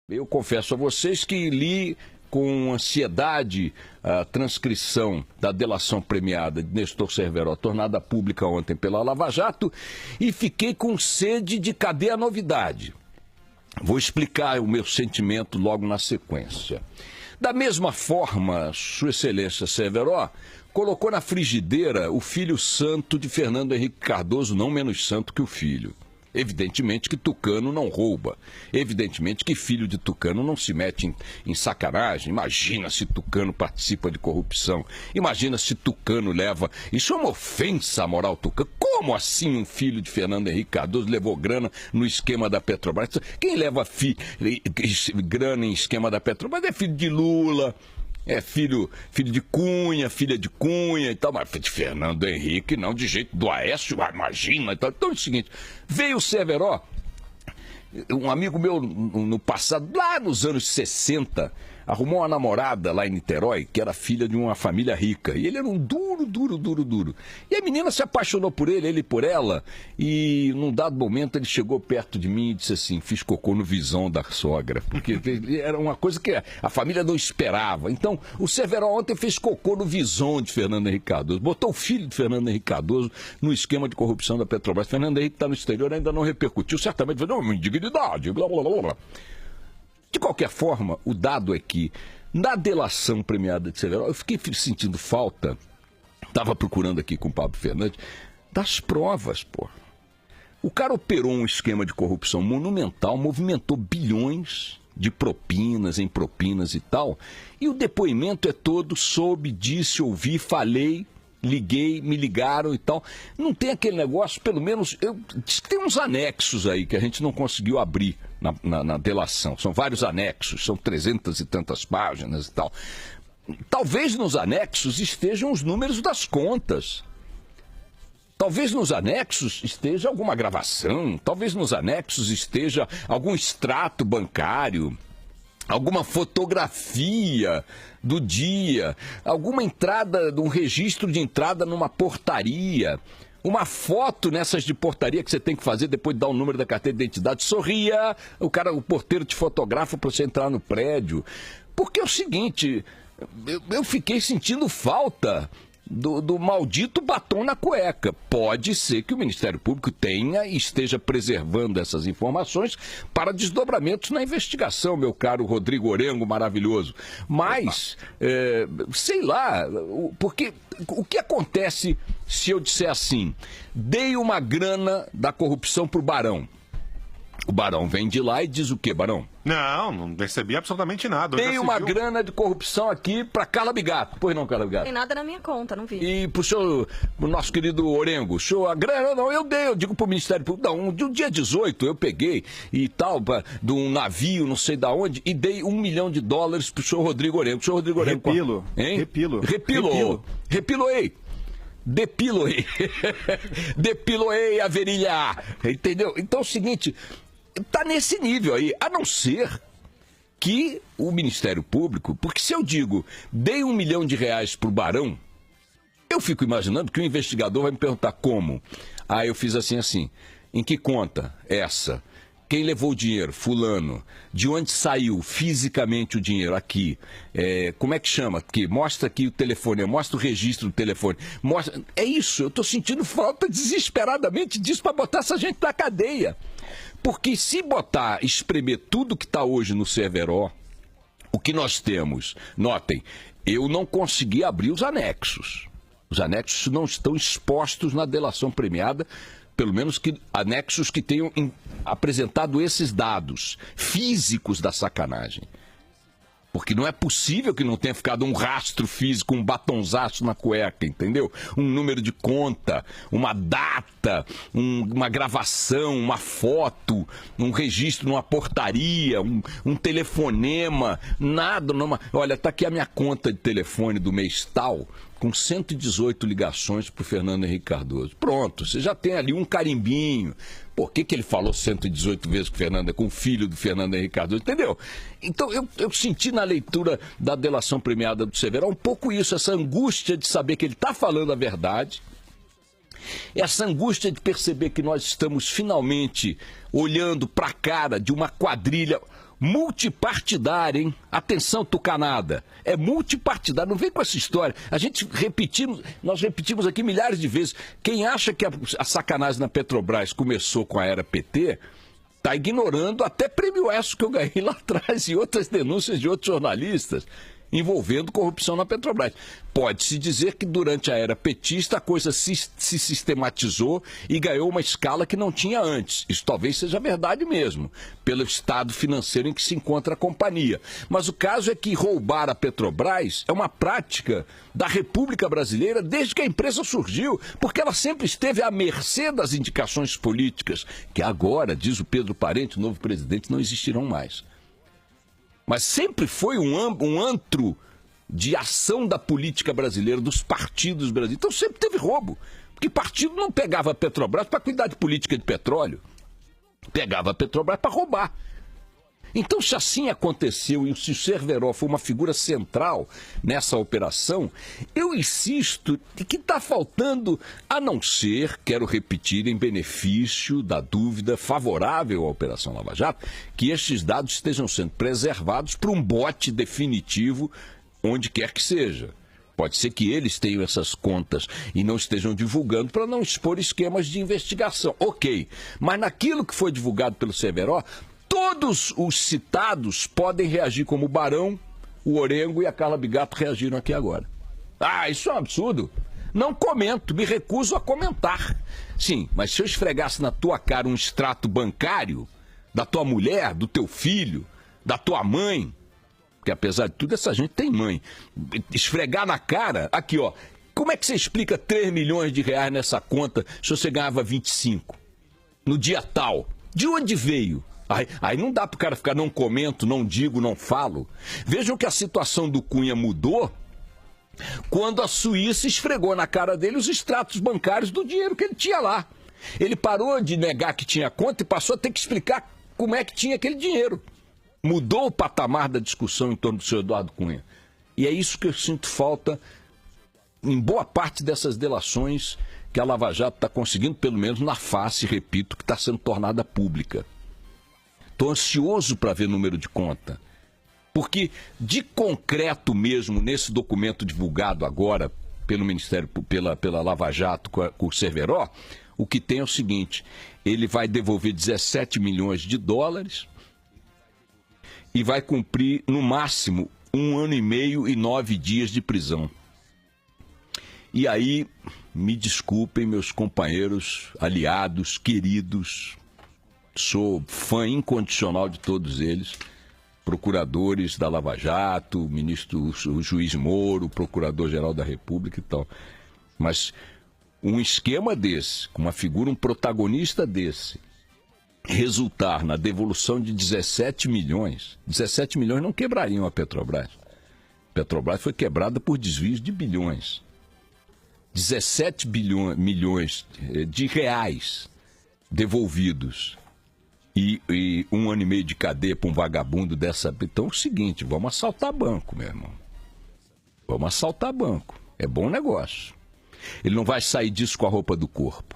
Eu confesso a vocês que li com ansiedade a transcrição da delação premiada de Nestor Cerveró, tornada pública ontem pela Lava Jato, e fiquei com sede de cadê a novidade. Vou explicar o meu sentimento logo na sequência. Da mesma forma, Sua Excelência Cerveró colocou na frigideira o filho santo de Fernando Henrique Cardoso, não menos santo que o filho. Evidentemente que tucano não rouba. Evidentemente que filho de tucano não se mete em sacanagem. Imagina se tucano participa de corrupção. Imagina se tucano leva... Isso é uma ofensa à moral tucano. Como assim um filho de Fernando Henrique Cardoso levou grana no esquema da Petrobras? Quem leva grana em esquema da Petrobras é filho de Lula... É filho de Cunha, filha de Cunha e tal, mas de Fernando Henrique, não de jeito do Aécio, imagina e tal. Então é o seguinte, veio o Cerveró, um amigo meu no passado, lá nos anos 60, arrumou uma namorada lá em Niterói, que era filha de uma família rica. E ele era um duro. E a menina se apaixonou por ele por ela. E num dado momento ele chegou perto de mim e disse assim, fiz cocô no visão da sogra. Porque era uma coisa que a família não esperava. Então o Cerveró ontem fez cocô no visão de Fernando Henrique Cardoso. Botou o filho de Fernando Henrique Cardoso no esquema de corrupção da Petrobras. Fernando Henrique está no exterior, ainda não repercutiu. Certamente vai dar uma indignidade, blá, blá, blá, blá. De qualquer forma, o dado é que, na delação premiada de Cerveró, eu fiquei sentindo falta, estava procurando aqui com o Pablo Fernandes, das provas, pô. O cara operou um esquema de corrupção monumental, movimentou bilhões de propinas, em propinas e tal, e o depoimento é todo, soube, disse, ouvi, falei, liguei, me ligaram e tal. Não tem aquele negócio, pelo menos, tem uns anexos aí que a gente não conseguiu abrir na delação. São vários anexos, são 300 e tantas páginas e tal. Talvez nos anexos estejam os números das contas. Talvez nos anexos esteja alguma gravação, talvez nos anexos esteja algum extrato bancário, alguma fotografia do dia, alguma entrada, um registro de entrada numa portaria, uma foto nessas de portaria que você tem que fazer depois de dar o número da carteira de identidade. Sorria, o porteiro te fotografa para você entrar no prédio. Porque é o seguinte, eu fiquei sentindo falta do maldito batom na cueca. Pode ser que o Ministério Público tenha e esteja preservando essas informações para desdobramentos na investigação, meu caro Rodrigo Orengo maravilhoso. Mas, sei lá, porque o que acontece se eu disser assim, dei uma grana da corrupção pro Barão? O Barão vem de lá e diz o quê, Barão? Não recebi absolutamente nada. Tem uma grana de corrupção aqui pra Carla Bigato. Pois não, Carla Bigato? Tem nada na minha conta, não vi. E pro nosso querido Orengo, a grana, não, eu digo pro Ministério Público, não, de um dia 18 eu peguei e tal, de um navio, não sei da onde, e dei $1 milhão pro senhor Rodrigo Orengo. O senhor Rodrigo Orengo... Repilo. Hein? Repilo. Repiloei. Depiloei a virilha, entendeu? Então é o seguinte... Está nesse nível aí, a não ser que o Ministério Público, porque se eu digo, dei R$1 milhão pro Barão, eu fico imaginando que o investigador vai me perguntar como. Eu fiz assim, em que conta? Essa. Quem levou o dinheiro? Fulano. De onde saiu fisicamente o dinheiro? Aqui. Como é que chama? Aqui. Mostra aqui o telefone, mostra o registro do telefone. Mostra... É isso, eu estou sentindo falta desesperadamente disso para botar essa gente na cadeia. Porque se espremer tudo que está hoje no Cerveró, o que nós temos, notem, eu não consegui abrir os anexos. Os anexos não estão expostos na delação premiada, pelo menos anexos que tenham apresentado esses dados físicos da sacanagem. Porque não é possível que não tenha ficado um rastro físico, um batonzaço na cueca, entendeu? Um número de conta, uma data, uma gravação, uma foto, um registro numa portaria, um telefonema, nada. Olha, tá aqui a minha conta de telefone do mês tal, com 118 ligações para o Fernando Henrique Cardoso. Pronto, você já tem ali um carimbinho. Por que ele falou 118 vezes com o filho do Fernando Henrique Cardoso, entendeu? Então eu senti na leitura da delação premiada do Cerveró um pouco isso, essa angústia de saber que ele está falando a verdade, essa angústia de perceber que nós estamos finalmente olhando para a cara de uma quadrilha. multipartidária, hein? Atenção, tucanada. É multipartidária, não vem com essa história. Nós repetimos aqui milhares de vezes. Quem acha que a sacanagem na Petrobras começou com a era PT, está ignorando até prêmio ESSO que eu ganhei lá atrás e outras denúncias de outros jornalistas envolvendo corrupção na Petrobras. Pode-se dizer que durante a era petista a coisa se sistematizou e ganhou uma escala que não tinha antes. Isso talvez seja verdade mesmo, pelo estado financeiro em que se encontra a companhia. Mas o caso é que roubar a Petrobras é uma prática da República Brasileira desde que a empresa surgiu, porque ela sempre esteve à mercê das indicações políticas, que agora, diz o Pedro Parente, o novo presidente, não existirão mais. Mas sempre foi um antro de ação da política brasileira, dos partidos brasileiros. Então sempre teve roubo. Porque partido não pegava a Petrobras para cuidar de política de petróleo. Pegava a Petrobras para roubar. Então, se assim aconteceu e se o Cerveró foi uma figura central nessa operação, eu insisto de que está faltando, a não ser, quero repetir, em benefício da dúvida favorável à Operação Lava Jato, que estes dados estejam sendo preservados para um bote definitivo onde quer que seja. Pode ser que eles tenham essas contas e não estejam divulgando para não expor esquemas de investigação. Ok, mas naquilo que foi divulgado pelo Cerveró, todos os citados podem reagir como o Barão, o Orengo e a Carla Bigato reagiram aqui agora. Ah, isso é um absurdo. Não comento, me recuso a comentar. Sim, mas se eu esfregasse na tua cara um extrato bancário da tua mulher, do teu filho, da tua mãe, porque apesar de tudo essa gente tem mãe, esfregar na cara, aqui ó, como é que você explica 3 milhões de reais nessa conta se você ganhava 25? No dia tal. De onde veio? Aí não dá pro cara ficar, não comento, não digo, não falo. Vejam que a situação do Cunha mudou quando a Suíça esfregou na cara dele os extratos bancários do dinheiro que ele tinha lá. Ele parou de negar que tinha conta e passou a ter que explicar como é que tinha aquele dinheiro. Mudou o patamar da discussão em torno do senhor Eduardo Cunha. E é isso que eu sinto falta em boa parte dessas delações que a Lava Jato está conseguindo, pelo menos na face, repito, que está sendo tornada pública. Estou ansioso para ver número de conta, porque de concreto mesmo, nesse documento divulgado agora pelo Ministério, pela Lava Jato com o Cerveró, o que tem é o seguinte: ele vai devolver 17 milhões de dólares e vai cumprir, no máximo, 1 ano e meio e 9 dias de prisão. E aí, me desculpem, meus companheiros, aliados, queridos, sou fã incondicional de todos eles, procuradores da Lava Jato, o juiz Moro, procurador-geral da República e tal. Mas um esquema desse, com uma figura, um protagonista desse, resultar na devolução de 17 milhões não quebrariam a Petrobras. A Petrobras foi quebrada por desvios de bilhões. 17 milhões de reais devolvidos. E 1 ano e meio de cadeia para um vagabundo dessa... Então é o seguinte, vamos assaltar banco, meu irmão. Vamos assaltar banco. É bom negócio. Ele não vai sair disso com a roupa do corpo.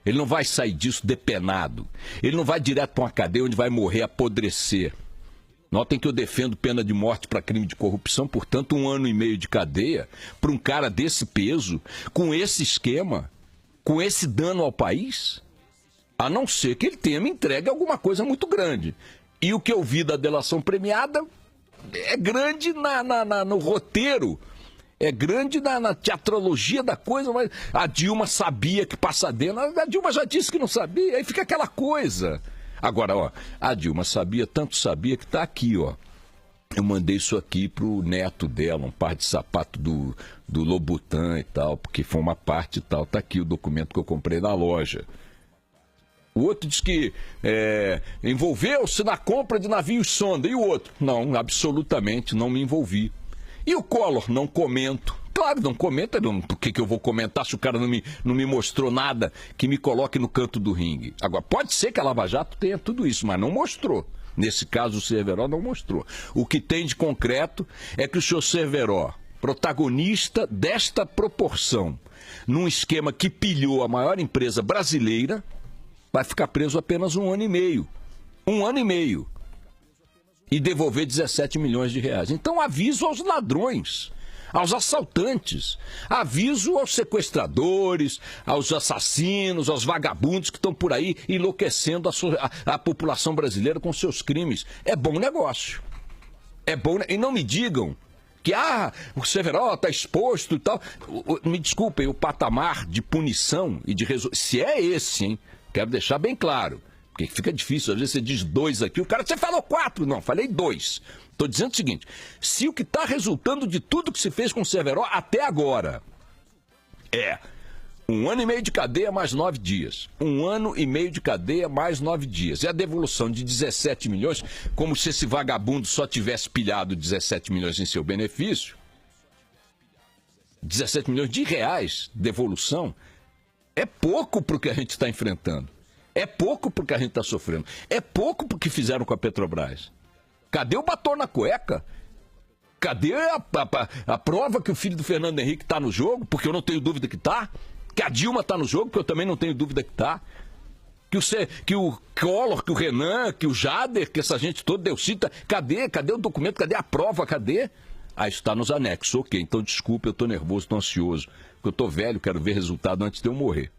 Ele não vai sair disso depenado. Ele não vai direto para uma cadeia onde vai morrer, apodrecer. Notem que eu defendo pena de morte para crime de corrupção, portanto 1 ano e meio de cadeia para um cara desse peso, com esse esquema, com esse dano ao país... A não ser que ele tenha me entregue alguma coisa muito grande. E o que eu vi da delação premiada é grande no roteiro, é grande na teatrologia da coisa, mas a Dilma sabia que Passadena, a Dilma já disse que não sabia, aí fica aquela coisa. Agora, ó, a Dilma sabia, tanto sabia que está aqui, ó. Eu mandei isso aqui pro neto dela, um par de sapato do Lobutan e tal, porque foi uma parte e tal. Tá aqui o documento que eu comprei na loja. O outro diz que envolveu-se na compra de navios sonda. E o outro? Não, absolutamente não me envolvi. E o Collor? Não comento. Claro, não comenta. Por que eu vou comentar se o cara não me mostrou nada que me coloque no canto do ringue? Agora, pode ser que a Lava Jato tenha tudo isso, mas não mostrou. Nesse caso, o Cerveró não mostrou. O que tem de concreto é que o senhor Cerveró, protagonista desta proporção, num esquema que pilhou a maior empresa brasileira, vai ficar preso apenas 1 ano e meio. 1 ano e meio. e devolver 17 milhões de reais. Então, aviso aos ladrões, aos assaltantes, aviso aos sequestradores, aos assassinos, aos vagabundos que estão por aí enlouquecendo a população brasileira com seus crimes. É bom negócio. É bom, e não me digam que o Severo está exposto e tal. Me desculpem, o patamar de punição e de resolução, se é esse, hein? Quero deixar bem claro, porque fica difícil, às vezes você diz 2 aqui, o cara, você falou 4, não, falei 2. Estou dizendo o seguinte, se o que está resultando de tudo que se fez com o Severo até agora é 1 ano e meio de cadeia mais 9 dias, 1 ano e meio de cadeia mais 9 dias, e a devolução de 17 milhões, como se esse vagabundo só tivesse pilhado 17 milhões em seu benefício, 17 milhões de reais de devolução, é pouco para o que a gente está enfrentando. É pouco para o que a gente está sofrendo. É pouco para o que fizeram com a Petrobras. Cadê o batom na cueca? Cadê a prova que o filho do Fernando Henrique está no jogo? Porque eu não tenho dúvida que está. Que a Dilma está no jogo, porque eu também não tenho dúvida que está. Que o Collor, que o Renan, que o Jader, que essa gente toda deu cita. Cadê o documento? Cadê a prova? Cadê? Ah, isso está nos anexos. Ok, então desculpa, eu estou nervoso, estou ansioso. Porque eu estou velho, quero ver resultado antes de eu morrer.